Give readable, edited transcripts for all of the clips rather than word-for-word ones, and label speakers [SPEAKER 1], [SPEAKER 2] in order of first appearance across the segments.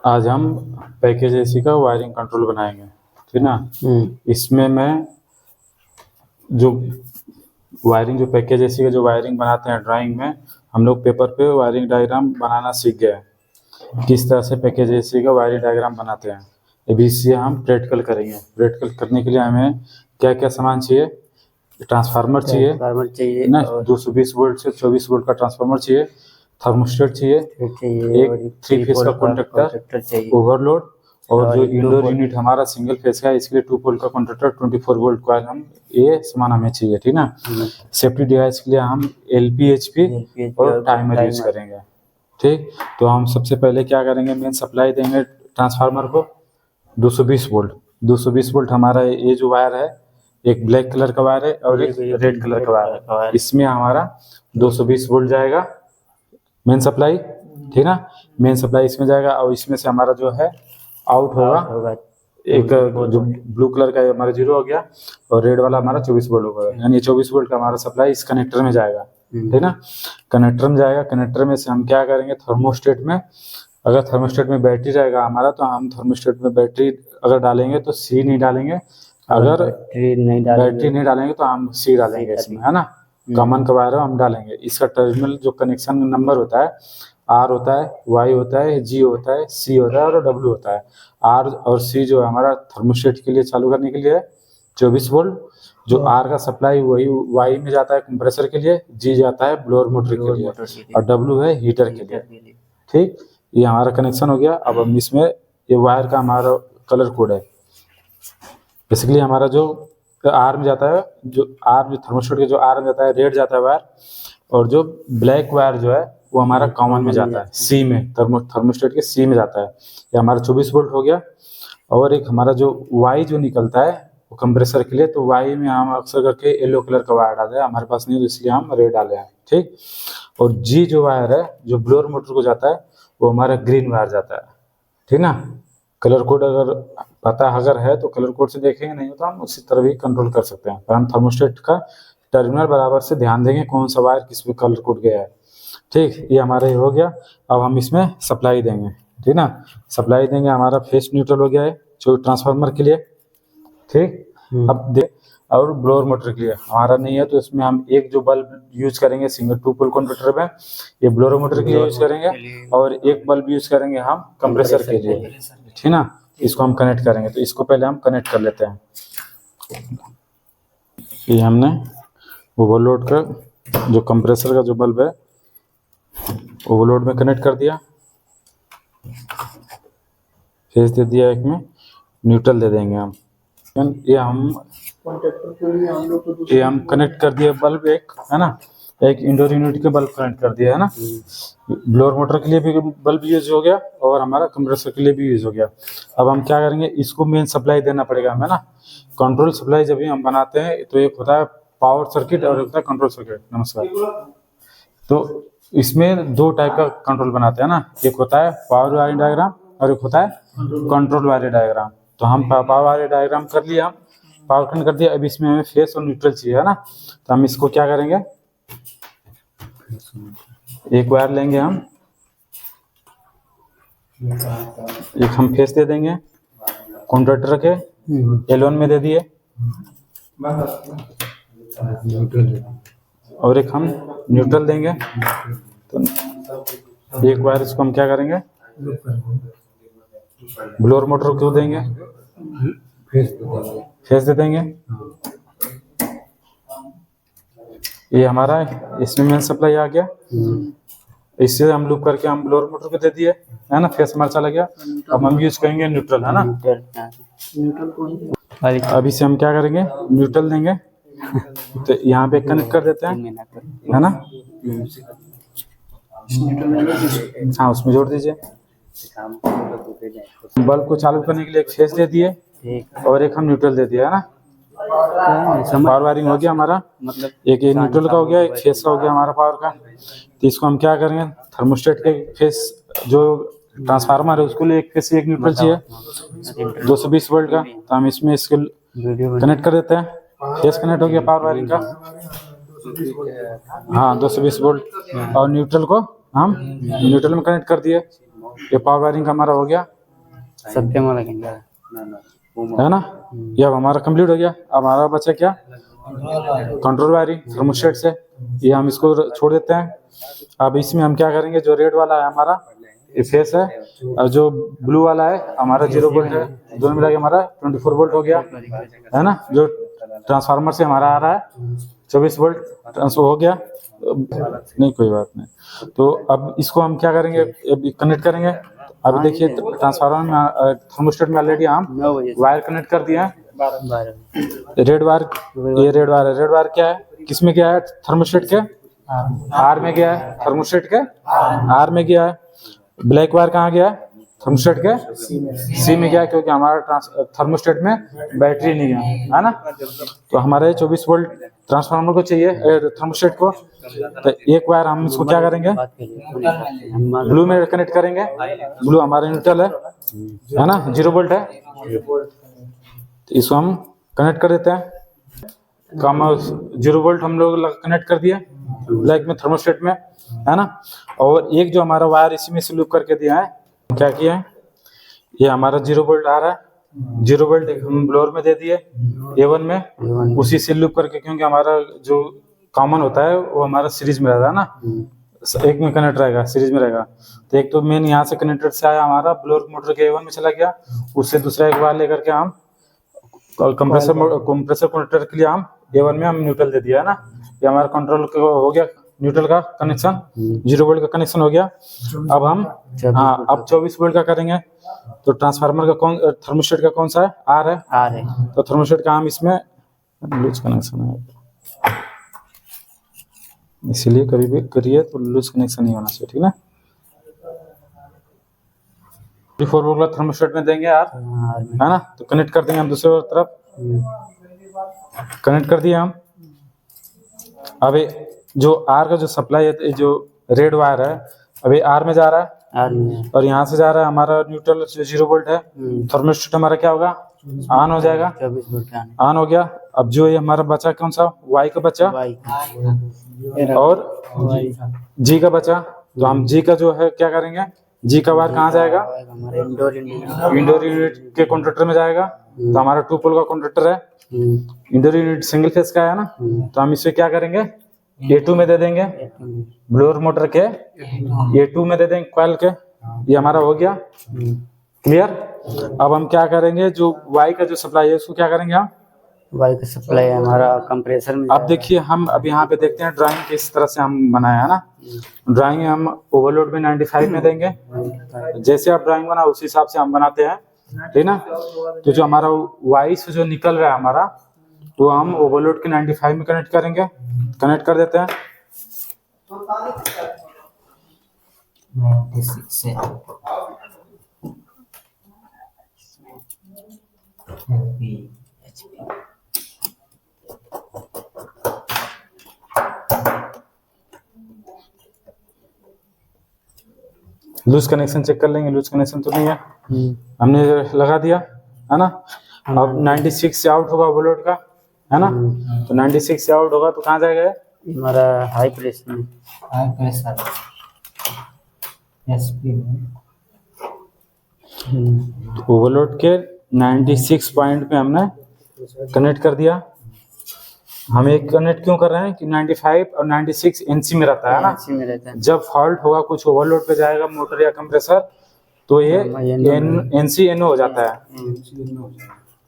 [SPEAKER 1] आज हम package AC का वायरिंग कंट्रोल बनाएंगे, ठीक ना। इसमें मैं जो वायरिंग जो पैकेज एसी का जो वायरिंग बनाते हैं ड्राइंग में, हम लोग पेपर पे वायरिंग डायग्राम बनाना सीख गए हैं। किस तरह से पैकेज एसी का वायरिंग डायग्राम बनाते हैं, अभी इससे हम प्रैक्टिकल करेंगे। प्रैक्टिकल करने के लिए हमें क्या क्या सामान चाहिए? ट्रांसफार्मर चाहिए ना, 220 वोल्ट से 24 वोल्ट का ट्रांसफार्मर चाहिए, थर्मोस्टेट चाहिए, एक 3 फेज का कॉन्ट्रैक्टर, ओवरलोड, और जो इंडोर यूनिट हमारा सिंगल फेज का है इसके लिए 2 पोल का कॉन्ट्रैक्टर, 24 वोल्ट कॉइल, हम ये सामान हमें चाहिए, ठीक ना। सेफ्टी डिवाइस के लिए हम LPHP और टाइमर यूज करेंगे, ठीक। तो हम सबसे पहले क्या करेंगे, मेन सप्लाई देंगे ट्रांसफार्मर को 220 वोल्ट। 220 वोल्ट हमारा ये जो वायर है, एक ब्लैक कलर का वायर है और एक रेड कलर का वायर है, इसमें हमारा 220 वोल्ट जाएगा मेन सप्लाई, ठीक ना। मेन सप्लाई इसमें जाएगा और इसमें से हमारा जो है आउट होगा एक जो ब्लू कलर का हमारा 0 हो गया और रेड वाला हमारा 24 वोल्ट होगा, यानी 24 वोल्ट का हमारा सप्लाई इस कनेक्टर में जाएगा, ठीक ना। कनेक्टर में जाएगा, कनेक्टर में से हम क्या करेंगे, थर्मोस्टेट में, अगर थर्मोस्टेट में बैटरी रहेगा हमारा तो हम थर्मोस्टेट में बैटरी अगर डालेंगे तो C नहीं डालेंगे, अगर बैटरी नहीं डालेंगे तो हम C डालेंगे इसमें, है ना। कॉमन का वायर हम डालेंगे। इसका टर्मिनल जो कनेक्शन नंबर होता है, R होता है, Y होता है, G होता है, C होता है और W होता है। R और C जो हमारा थर्मोस्टेट के लिए चालू करने के लिए है 24 वोल्ट, जो R का सप्लाई वही Y में जाता है कंप्रेसर के लिए, G जाता है ब्लोअर मोटर के लिए और W है हीटर के लिए, ठीक। ये हमारा कनेक्शन हो गया। अब हम इसमें ये वायर का हमारा कलर कोड है, बेसिकली हमारा जो R में जाता है, जो R जो थर्मोस्टेट के जो R में जाता है रेड जाता है वायर, और जो ब्लैक वायर जो है वो हमारा कॉमन में जाता है C में, थर्मोस्टेट के C में जाता है। ये हमारा 24 वोल्ट हो गया। और एक हमारा जो Y जो निकलता है वो कंप्रेसर के लिए, तो Y में हम अक्सर करके येलो कलर का वायर डालते हैं, हमारे पास नहीं तो इसलिए हम रेड डाले हैं, ठीक। और G जो वायर है जो ब्लोअर मोटर को जाता है वो हमारा ग्रीन वायर जाता है, ठीक ना। कलर कोड अगर पता अगर है तो कलर कोड से देखेंगे, नहीं तो हम उसी तरह भी कंट्रोल कर सकते हैं, पर हम थर्मोस्टेट का टर्मिनल बराबर से ध्यान देंगे कौन सा वायर किस में कलर कोड गया है, ठीक। ये हमारा ये हो गया। अब हम इसमें सप्लाई देंगे, ठीक ना। सप्लाई देंगे, हमारा फेस न्यूट्रल हो गया है जो ट्रांसफार्मर के लिए, ठीक। अब देख, और ब्लोअर मोटर के लिए हमारा नहीं है तो इसमें हम एक जो बल्ब यूज करेंगे सिंगल 2 पोल कॉन्ट्रैक्टर में, ये ब्लोअर मोटर के लिए यूज करेंगे, और एक बल्ब यूज करेंगे हम कंप्रेसर के लिए, ठीक ना। इसको हम कनेक्ट करेंगे, तो इसको पहले हम कनेक्ट कर लेते हैं। ये हमने ओवरलोड का जो कंप्रेसर का जो बल्ब है ओवरलोड में कनेक्ट कर दिया, फेस दे दिया, एक में न्यूट्रल दे देंगे हम। ये हम कनेक्ट कर दिया बल्ब, एक है ना, एक इंडोर यूनिट के बल्ब कनेक्ट कर दिया है ना। ब्लोअर मोटर के लिए भी बल्ब यूज हो गया और हमारा कंप्रेसर के लिए भी यूज हो गया। अब हम क्या करेंगे, इसको मेन सप्लाई देना पड़ेगा हमें ना। कंट्रोल सप्लाई जब भी हम बनाते हैं तो एक होता है पावर सर्किट और एक होता है कंट्रोल सर्किट। नमस्कार। तो इसमें 2 टाइप का कंट्रोल बनाते हैं ना, एक होता है पावर वायरिंग डायग्राम और एक होता है कंट्रोल वायरिंग डायग्राम। तो हम पावर वायरिंग डायग्राम कर लिया, हम पावर कनेक्ट कर दिया। अब इसमें हमें फेस और न्यूट्रल चाहिए, है ना। तो हम इसको क्या करेंगे, एक वायर लेंगे हम, एक हम फेस दे देंगे कॉन्ट्रैक्टर के L1 में दे दिए, और एक हम न्यूट्रल देंगे। तो एक वायर इसको हम क्या करेंगे, ब्लोअर मोटर को देंगे, फेस दे देंगे। ये हमारा इसमें मेन सप्लाई आ गया, इससे हम लूप करके हम ब्लोअर मोटर को दे दिए, है ना। फेस हमारा चला गया। अब हम यूज करेंगे न्यूट्रल, है ना। अब इसे हम क्या करेंगे, न्यूट्रल देंगे, तो यहाँ पे कनेक्ट कर देते हैं, है ना। हाँ, उसमें जोड़ दीजिए। बल्ब को चालू करने के लिए एक फेस दे दिए और एक हम न्यूट्रल दे दिया, है ना। पावर वायरिंग हो गया हमारा, मतलब एक ये न्यूट्रल का हो गया, एक फेस का हो गया हमारा पावर का। तो इसको हम क्या करेंगे, थर्मोस्टेट के फेस जो ट्रांसफार्मर है उसको लिए एक फेस एक न्यूट्रल चाहिए 220 वोल्ट का, तो हम इसमें इसको कनेक्ट कर देते हैं। फेस कनेक्ट हो गया पावर वायरिंग का, हाँ 220 वोल्ट, और न्यूट्रल को हम न्यूट्रल में कनेक्ट कर दिए। ये पावर वायरिंग का हमारा हो गया,
[SPEAKER 2] सत्यम लगेंगे
[SPEAKER 1] है ना। ये अब हमारा कंप्लीट हो गया। अब हमारा बचा क्या, कंट्रोल वायरिंग थर्मोस्टेट से। ये हम इसको छोड़ देते हैं। अब इसमें हम क्या करेंगे, जो रेड वाला है हमारा ये फेस है, और जो ब्लू वाला है हमारा 0 वोल्ट है, दोनों मिला के हमारा 24 वोल्ट हो गया, है ना। जो ट्रांसफार्मर से हमारा आ रहा है 24 वोल्ट ट्रांसफर हो गया। नहीं कोई बात नहीं। तो अब इसको हम क्या करेंगे, कनेक्ट करेंगे। अभी देखिए ट्रांसफार्मर में थर्मोस्टेट में ऑलरेडी हम वायर कनेक्ट कर दिए हैं, रेड वायर। ये रेड वायर है। रेड वायर क्या है, किसमें गया है, थर्मोस्टेट के आर में गया है, थर्मोस्टेट के आर में गया है। ब्लैक वायर कहाँ गया है, थर्मोस्टेट के सी में गया, क्योंकि हमारा थर्मोस्टेट में बैटरी नहीं है ना। तो हमारे 24 वोल्ट ट्रांसफार्मर को चाहिए, थर्मोस्टेट को। तो एक वायर हम इसको क्या करेंगे, ब्लू में कनेक्ट करेंगे। ब्लू हमारा न्यूट्रल है ना, 0 वोल्ट है। तो इसको हम कनेक्ट कर देते हैं। तो हम 0 वोल्ट हम लोग कनेक्ट कर दिए ब्लैक में, थर्मोस्टेट में, है ना। और एक जो हमारा वायर इसी में से लूप करके दिया है, क्या किया है, ये हमारा 0 वोल्ट आ रहा है, 0 वोल्ट हम ब्लोअर में दे दिए A1 में, उसी से लूप करके, क्योंकि हमारा जो कॉमन होता है वो हमारा सीरीज में रहता है ना, एक में कनेक्ट रहेगा, सीरीज में रहेगा। तो एक तो मेन यहाँ से कनेक्टेड से आया हमारा ब्लोअर मोटर के A1 में चला गया, उससे दूसरा एक वायर लेकर के हम कंप्रेसर कनेक्टर के लिए हम A1 में हम न्यूट्रल दे दिया है ना। ये हमारा कंट्रोल हो गया, न्यूट्रल का कनेक्शन, 0 वोल्ट का कनेक्शन हो गया। अब हम अब 24 वोल्ट का करेंगे। तो ट्रांसफार्मर का कौन, थर्मोस्टेट का कौन सा है, आर है। तो थर्मोस्टेट का हम इसमें लूज कनेक्शन है, इसलिए कभी भी करिए तो लूज कनेक्शन नहीं होना चाहिए, ठीक है। 24 वोल्ट का थर्मोस्टेट में देंगे यार, है ना। तो कनेक्ट कर देंगे हम दूसरे तरफ, कनेक्ट कर दिए हम। अब जो आर का जो सप्लाई है, जो रेड वायर है, अभी आर में जा रहा है, और यहाँ से जा रहा है हमारा न्यूट्रल जो 0 वोल्ट है। थर्मोस्टेट हमारा क्या होगा, ऑन हो जाएगा, ऑन हो गया। अब जो ये हमारा बचा कौन सा, वाई का बचा और जी का बचा। तो हम जी का जो है क्या करेंगे, जी का वायर कहाँ जाएगा, इंडोर यूनिट के कॉन्ट्रैक्टर में जाएगा। तो हमारा 2 पोल का कॉन्ट्रैक्टर है, इंडोर यूनिट सिंगल फेस का है ना। तो हम इसे क्या करेंगे, A2 में दे देंगे, ब्लोअर मोटर के A2 में दे देंगे कॉइल के। ये हमारा हो गया क्लियर। अब हम क्या करेंगे, जो वाई का जो सप्लाई है उसको क्या करेंगे, हम
[SPEAKER 2] वाई का सप्लाई हमारा कंप्रेसर में।
[SPEAKER 1] अब देखिए हम अब यहाँ पे देखते हैं ड्राइंग किस तरह से हम बनाया है ना। ड्राइंग हम ओवरलोड में 95 में देंगे, जैसे आप ड्राइंग बना उसी हिसाब से हम बनाते हैं, ठीक ना। तो जो हमारा वाई से जो निकल रहा है हमारा, तो हम ओवरलोड के 95 में कनेक्ट करेंगे, कनेक्ट कर देते हैं।
[SPEAKER 2] 96 से
[SPEAKER 1] लूज कनेक्शन चेक कर लेंगे, लूज कनेक्शन तो नहीं है, हमने लगा दिया है ना। अब 96 से आउट होगा ओवरलोड का, है ना। तो 96 से आउट होगा तो कहाँ जाएगा,
[SPEAKER 2] हमारा हाई प्रेशर में, हाई प्रेशर एसपी में।
[SPEAKER 1] तो ओवरलोड के 96 पॉइंट पे हमने कनेक्ट कर दिया। हम एक कनेक्ट क्यों कर रहे हैं कि 95 और 96 एनसी में रहता है ना।
[SPEAKER 2] एनसी में रहता है।
[SPEAKER 1] जब फॉल्ट होगा, कुछ ओवरलोड पे जाएगा मोटर या कंप्रेसर, तो ये एनसी एनओ हो जाता है।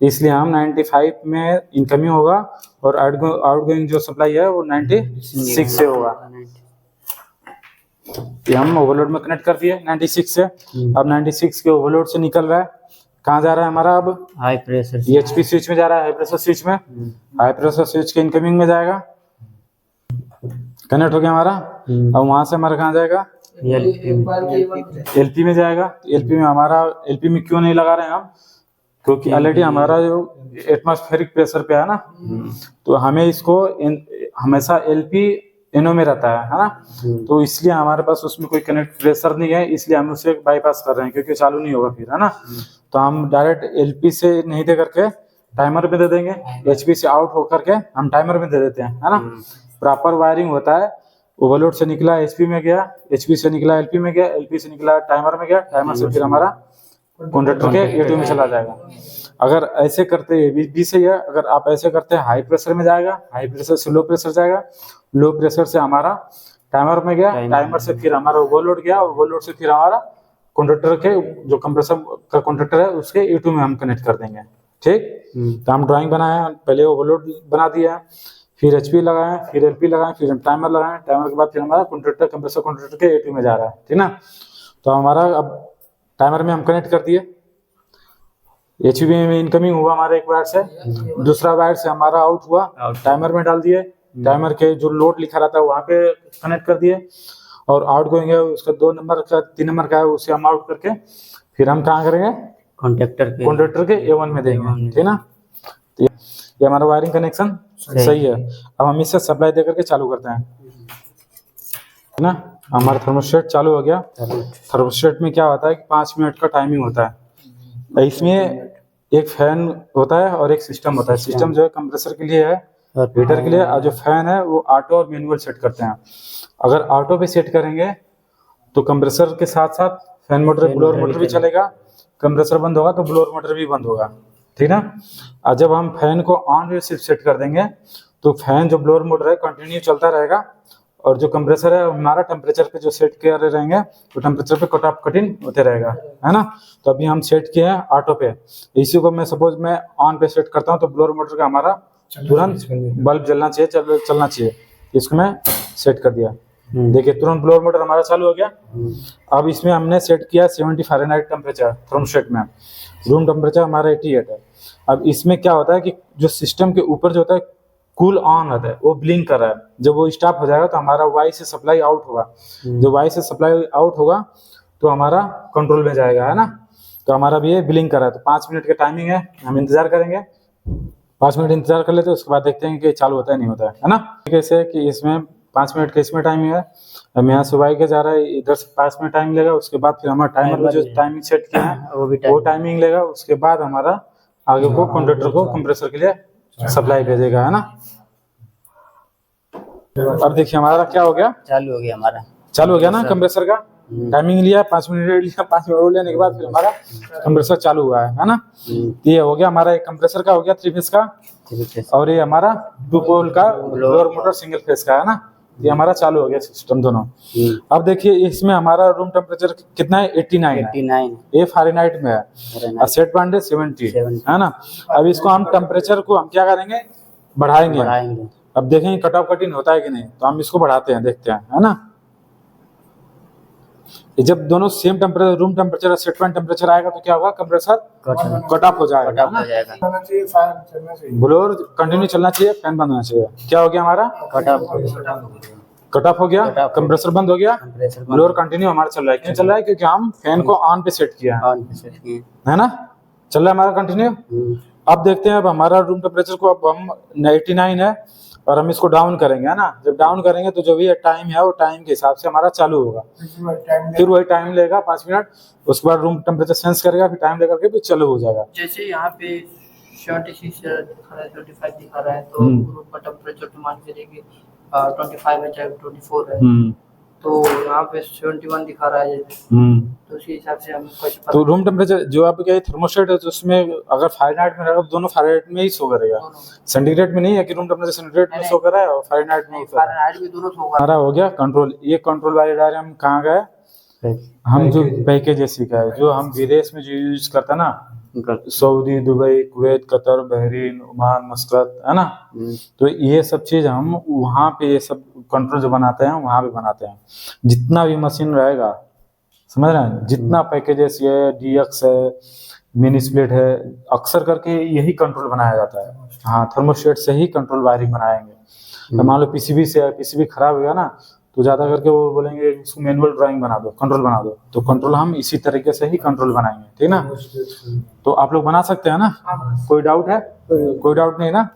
[SPEAKER 1] इसलिए हम 95 में इनकमिंग होगा और आउटगोइंग जो सप्लाई है वो 96 से होगा। ये हम ओवरलोड में कनेक्ट कर दिए 96 से। अब 96 के ओवरलोड से निकल रहा है, कहाँ जा रहा है हमारा, अब
[SPEAKER 2] हाई प्रेशर
[SPEAKER 1] EHP स्विच में जा रहा है, हाई प्रेशर स्विच में। हाई प्रेशर स्विच के इनकमिंग में जाएगा, कनेक्ट हो गया हमारा। अब वहां से हमारा कहाँ जाएगा, LP में जाएगा। LP में हमारा, LP में क्यों नहीं लगा रहे हैं हम, क्योंकि ऑलरेडी हमारा जो एटमॉस्फेरिक प्रेशर पे है ना, तो हमें इसको हमेशा LP NO में रहता है ना। तो इसलिए हमारे पास उसमें कोई कनेक्ट प्रेशर नहीं है, इसलिए हम उसे बाईपास कर रहे हैं, क्योंकि चालू नहीं होगा फिर, है ना। तो हम डायरेक्ट LP से नहीं दे करके टाइमर में दे देंगे, HP से आउट होकर के हम टाइमर में दे देते हैं, है ना। प्रॉपर वायरिंग होता है ओवरलोड से निकला एचपी में गया, एचपी से निकला एलपी में गया, एलपी से निकला टाइमर में गया, टाइमर से फिर हमारा कंडक्टर के ए2 में चला जाएगा। अगर ऐसे करते बी सही है। अगर आप ऐसे करते हैं हाई प्रेशर में जाएगा, हाई प्रेशर से लो प्रेशर जाएगा, लो प्रेशर से हमारा टाइमर में गया, टाइमर से फिर हमारा ओवरलोड गया, ओवरलोड से फिर हमारा कंडक्टर के जो कंप्रेसर का कंडक्टर है उसके ए2 में हम कनेक्ट कर देंगे। ठीक, तो हम ड्राइंग बनाए, पहले ओवरलोड बना दिया, फिर एचपी लगाए, फिर एलपी लगाए, फिर हम टाइमर लगाए, टाइमर के बाद फिर हमारा कंडक्टर कंप्रेसर कंडक्टर के ए2 में जा रहा है। ठीक ना, तो हमारा अब टाइमर में हम कनेक्ट कर दिए, एचपी में इनकमिंग हुआ हमारा एक वायर से, दूसरा वायर से हमारा आउट हुआ, टाइमर में डाल दिए, टाइमर के जो लोड लिखा रहता है वहाँ पे कनेक्ट कर दिए, और आउट गोइंग है उसका 2 नंबर का 3 नंबर का है उसे हम आउट करके फिर हम कहाँ करेंगे कंडक्टर के ए1 में देंगे। ठीक ना, तो ये हमारा वायरिंग कनेक्शन सही है। अब हम इससे सप्लाई दे करके चालू करते हैं। है ना, हमारा थर्मोस्टेट चालू हो गया। थर्मोस्टेट में क्या होता है कि 5 मिनट का टाइमिंग होता है। इसमें एक फैन होता है और एक सिस्टम होता है। सिस्टम जो है कंप्रेसर के लिए है, हीटर के लिए, और जो फैन है वो ऑटो और मैनुअल सेट करते हैं। अगर ऑटो पे सेट करेंगे तो कंप्रेसर के साथ साथ फैन मोटर ब्लोअर मोटर भी चलेगा, कंप्रेसर बंद होगा तो ब्लोअर मोटर भी बंद होगा। ठीक ना, और जब हम फैन को ऑन पे सेट कर देंगे तो फैन जो ब्लोअर मोटर है कंटिन्यू चलता रहेगा, और जो कंप्रेसर है हमारा टेम्परेचर पे जो सेट किए रहेंगे तो टेम्परेचर पे कट ऑफ कटिंग होते रहेगा। है ना, तो अभी हम सेट किए हैं ऑटो पे। इसी को मैं सपोज मैं ऑन पे सेट करता हूँ तो ब्लोअर मोटर का हमारा तुरंत बल्ब जलना चाहिए, चलना चाहिए। इसको मैं सेट कर दिया, देखिए तुरंत ब्लोअर मोटर हमारा चालू हो गया। अब इसमें हमने सेट किया 70 फ़ारेनहाइट टेम्परेचर थर्मोस्टेट में, रूम टेम्परेचर हमारा 88 है। अब इसमें क्या होता है कि जो सिस्टम के ऊपर जो होता है कूल ऑन होता है वो ब्लिंक कर रहा है, जब वो स्टॉप हो जाएगा तो हमारा वाई से सप्लाई आउट होगा। जब वाई से सप्लाई आउट होगा तो हमारा कंट्रोल में जाएगा। है ना, तो हमारा भी ये ब्लिंक कर रहा है। तो 5 मिनट का टाइमिंग है, हम इंतजार करेंगे, 5 मिनट इंतजार कर लेते हैं, उसके बाद देखते हैं कि चालू होता है नहीं होता है ना। कैसे कि इसमें 5 मिनट का इसमें टाइमिंग है, हम यहाँ से वाई के जा रहा है, इधर से 5 मिनट टाइम लेगा, उसके बाद फिर हमारा टाइमर में जो टाइमिंग सेट किया है वो टाइमिंग लेगा, उसके बाद हमारा आगे को कंडक्टर को कंप्रेसर के लिए सप्लाई भेजेगा। है ना, अब देखिए हमारा क्या हो गया,
[SPEAKER 2] चालू हो गया, हमारा
[SPEAKER 1] चालू हो गया ना कंप्रेसर का। टाइमिंग लिया 5 मिनट लिया, 5 मिनट लेने के बाद फिर हमारा कंप्रेसर चालू हुआ है ना। ये हो गया हमारा एक कंप्रेसर का हो गया 3 फेस का, और ये हमारा 2 पोल का लोअर मोटर सिंगल फेस का है ना। ये हमारा चालू हो गया सिस्टम दोनों। अब देखिए इसमें हमारा रूम टेम्परेचर कितना है, 89 ये फ़ारेनहाइट में है, और सेट पॉइंट है 70 है ना। अब इसको हम टेम्परेचर को हम क्या करेंगे, बढ़ाएंगे। अब देखेंगे कट ऑफ कटिंग होता है कि नहीं, तो हम इसको बढ़ाते हैं, देखते हैं। है ना, जब दोनों सेम टेम्परेचर रूम टेम्परेचर और सेट पॉइंट टेम्परेचर आएगा तो क्या होगा, कंप्रेसर कट ऑफ हो जाएगा, ब्लोअर कंटिन्यू चलना चाहिए, फैन बंद होना चाहिए। क्या हो गया हमारा, कट ऑफ हो गया, कंप्रेसर बंद हो गया, ब्लोअर कंटिन्यू हमारा चल रहा है। क्यों चल रहा है, क्योंकि हम फैन को ऑन पे सेट किया है ना, चल रहा है हमारा कंटिन्यू। अब देखते हैं, अब हमारा रूम टेम्परेचर को अब हम 89 है और हम इसको डाउन करेंगे। है ना, जब डाउन करेंगे तो जो भी टाइम है वो टाइम के हिसाब से हमारा चालू होगा, फिर वही टाइम लेगा 5 मिनट, उसके बाद रूम टेम्परेचर सेंस करेगा, फिर टाइम लेकर के फिर चालू हो जाएगा।
[SPEAKER 3] जैसे यहाँ पे 76 दिखा रहा है, 25 दिखा रहा है, तो रूम का टेम्परेचर तो मान के चलिए 25 है चाहे 24 है, तो यहाँ पे 71 दिखा रहा है, तो उसी हिसाब से हम
[SPEAKER 1] तो रूम टेम्परेचर जो आप क्या थर्मोस्टेट है तो उसमें अगर फ़ारेनहाइट में रहेगा तो दोनों फ़ारेनहाइट में ही शो करेगा, सेंटीग्रेड में नहीं है कि रूम टेम्परेचर सेंटीग्रेड में शो कर रहा है और फ़ारेनहाइट में
[SPEAKER 3] भी दोनों शो कर
[SPEAKER 1] रहा है। हो गया कंट्रोल। ये कंट्रोल वाले डायग्राम कहाँ गए, हम जो पैकेज जैसी का है जो हम विदेश में जो यूज करते हैं ना, Saudi, Dubai, Kuwait, Qatar, Bahrain, Oman, मस्कत, है ना, तो ये सब चीज हम वहाँ पे ये सब कंट्रोल जो बनाते हैं वहाँ पे बनाते हैं। जितना भी मशीन रहेगा, समझ रहे हैं, जितना पैकेजेस ये डीएक्स है, मिनी स्प्लिट है, अक्सर करके यही कंट्रोल बनाया जाता है। हाँ, थर्मोस्टेट से ही कंट्रोल वायरिंग बनाएंगे। तो मान लो पीसीबी से पीसीबी खराब हो गया ना, तो ज़्यादा करके वो बोलेंगे इसको मैनुअल ड्राइंग बना दो, कंट्रोल बना दो, तो कंट्रोल हम इसी तरीके से ही कंट्रोल बनाएंगे। ठीक ना, तो आप लोग बना सकते हैं ना, कोई डाउट है, कोई डाउट नहीं ना।